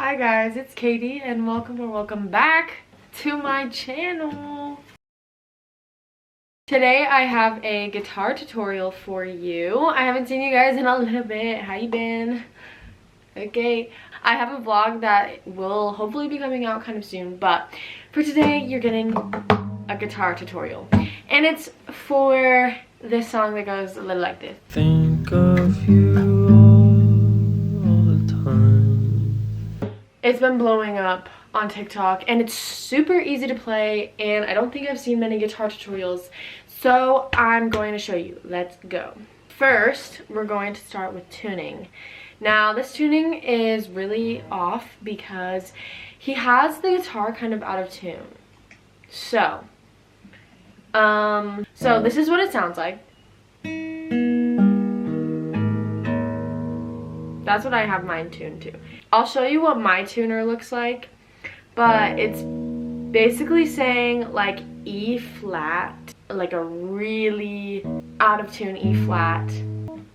Hi guys, it's Katie and welcome back to my channel. Today I have a guitar tutorial for you. I haven't seen you guys in a little bit. How you been? Okay, I have a vlog that will hopefully be coming out kind of soon, but for today you're getting a guitar tutorial. And it's for this song that goes a little like this. Think of you all the time. It's been blowing up on TikTok and it's super easy to play, and I don't think I've seen many guitar tutorials, so I'm going to show you. Let's go. First, we're going to start with tuning. Now, this tuning is really off because he has the guitar kind of out of tune. So this is what it sounds like. That's what I have mine tuned to. I'll show you what my tuner looks like, but it's basically saying like E flat, like a really out of tune E flat.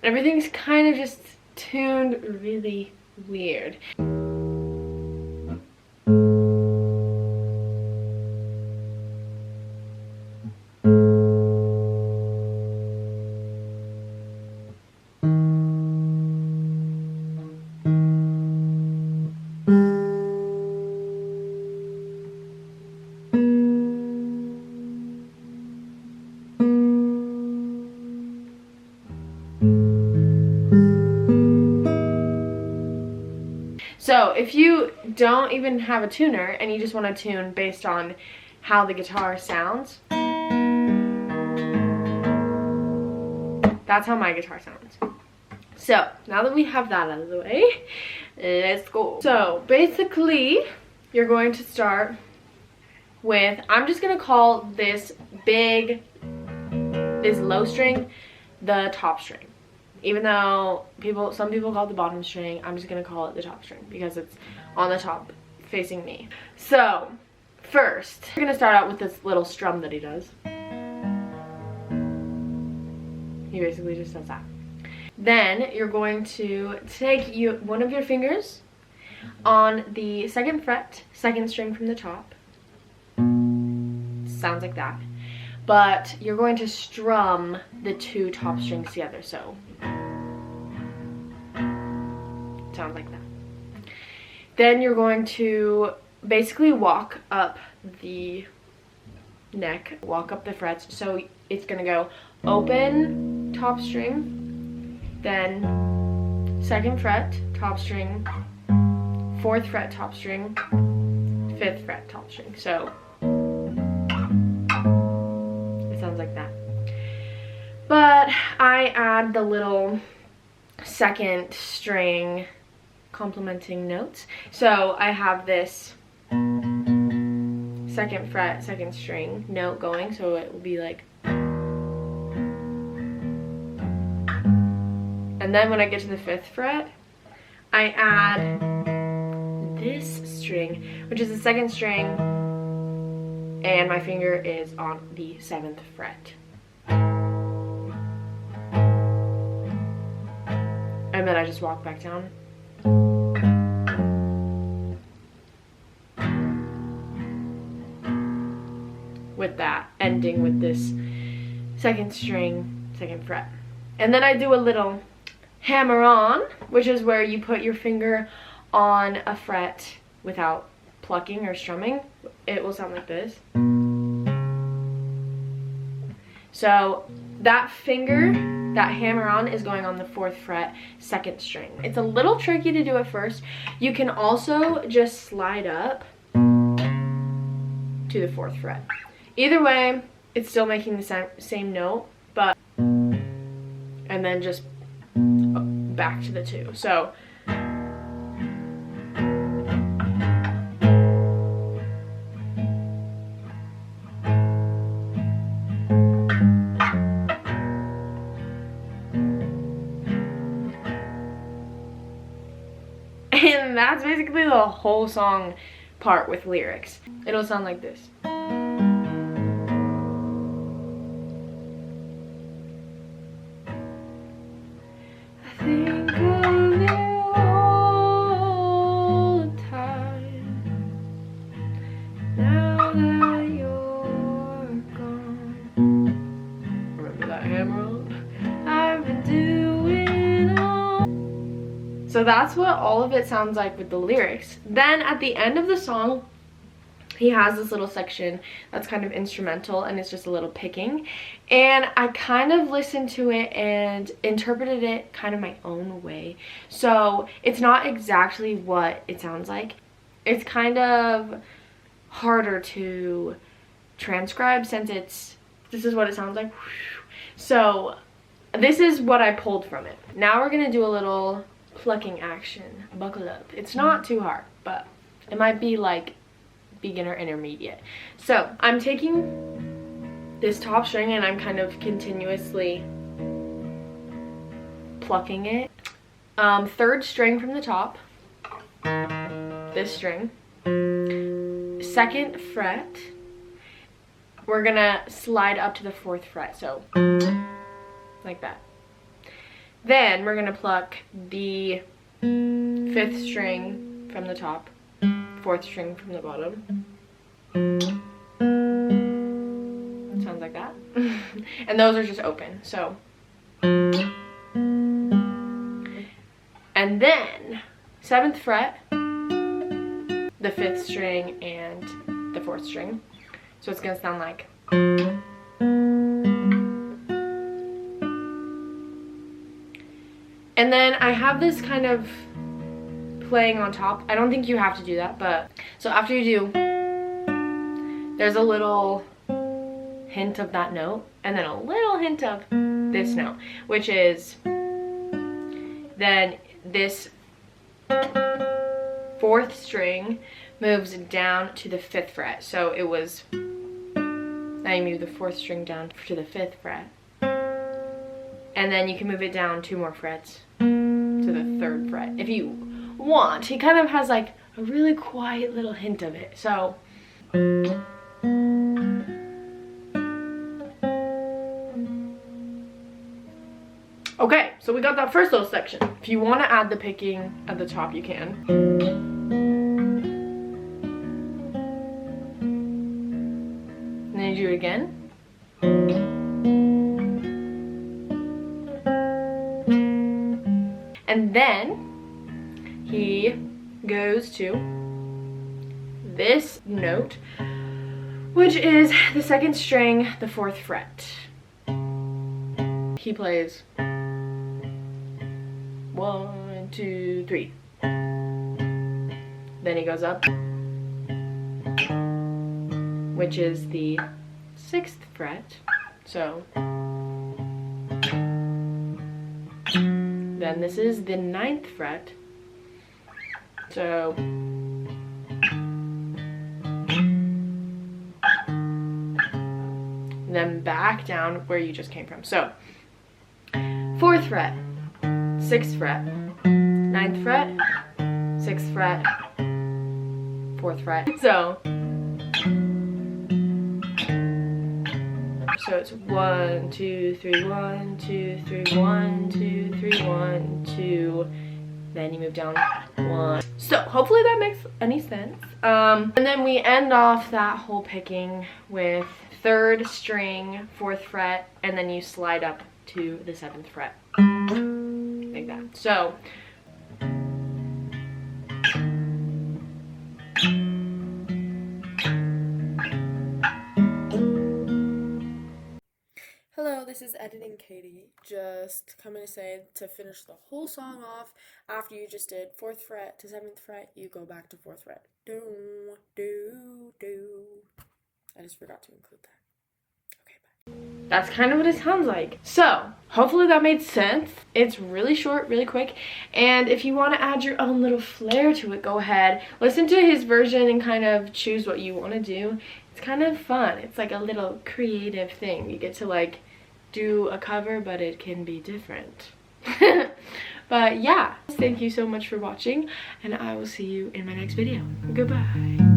Everything's kind of just tuned really weird. So if you don't even have a tuner and you just want to tune based on how the guitar sounds, that's how my guitar sounds. So now that we have that out of the way, let's go. So basically you're going to start with, I'm just going to call this low string the top string. Even though some people call it the bottom string, I'm just gonna call it the top string because it's on the top facing me. So first, we're gonna start out with this little strum that he does. He basically just does that. Then you're going to take one of your fingers on the second fret, second string from the top. Sounds like that. But you're going to strum the two top strings together, so sounds like that. Then you're going to basically walk up the neck, walk up the frets, so it's gonna go open, top string, then second fret, top string, fourth fret, top string, fifth fret, top string. So sounds like that. But I add the little second string complementing notes. So I have this second fret, second string note going, so it will be like, and then when I get to the fifth fret, I add this string, which is the second string, and my finger is on the 7th fret. And then I just walk back down. With that, ending with this second string, second fret. And then I do a little hammer on, which is where you put your finger on a fret without plucking or strumming. It will sound like this. So that finger, that hammer on, is going on the 4th fret, second string. It's a little tricky to do at first. You can also just slide up to the 4th fret. Either way, it's still making the same note, but, and then just back to the 2. So and that's basically the whole song part with lyrics. It'll sound like this. I think of you all the time. that's what all of it sounds like with the lyrics. Then at the end of the song, he has this little section that's kind of instrumental, and it's just a little picking. And I kind of listened to it and interpreted it kind of my own way. So it's not exactly what it sounds like. It's kind of harder to transcribe since this is what it sounds like. So this is what I pulled from it. Now we're gonna do a little plucking action. Buckle up. It's not too hard, but it might be like beginner intermediate. So I'm taking this top string and I'm kind of continuously plucking it. Third string from the top, this string, second fret, we're gonna slide up to the 4th fret, so like that. Then we're gonna pluck the 5th string from the top, 4th string from the bottom. Sounds like that. And those are just open, so. And then 7th fret, the 5th string and the 4th string. So it's gonna sound like. And then I have this kind of playing on top. I don't think you have to do that, but so after you do, there's a little hint of that note and then a little hint of this note, which is then this 4th string moves down to the 5th fret. So it was, now you move the 4th string down to the 5th fret, and then you can move it down 2 more frets to the 3rd fret if you want. He kind of has like a really quiet little hint of it. So okay, so we got that first little section. If you want to add the picking at the top, you can. And then you do it again. And then he goes to this note, which is the 2nd string, the 4th fret. He plays 1, 2, 3. Then he goes up, which is the 6th fret. So then this is the 9th fret. So then back down where you just came from. So 4th fret, 6th fret, 9th fret, 6th fret, 4th fret. So it's 1, 2, 3, 1, 2, 3, 1, 2, 3, 1, 2. Then you move down 1. So hopefully that makes any sense. And then we end off that whole picking with 3rd string, 4th fret, and then you slide up to the 7th fret. Like that. So hello, this is Editing Katie. Just coming to say, to finish the whole song off, after you just did 4th fret to 7th fret, you go back to 4th fret. Do, do, do. I just forgot to include that. Okay, bye. That's kind of what it sounds like. So, hopefully that made sense. It's really short, really quick. And if you want to add your own little flair to it, go ahead. Listen to his version and kind of choose what you want to do. It's kind of fun. It's like a little creative thing. You get to like do a cover, but it can be different. But yeah, thank you so much for watching, and I will see you in my next video. Goodbye.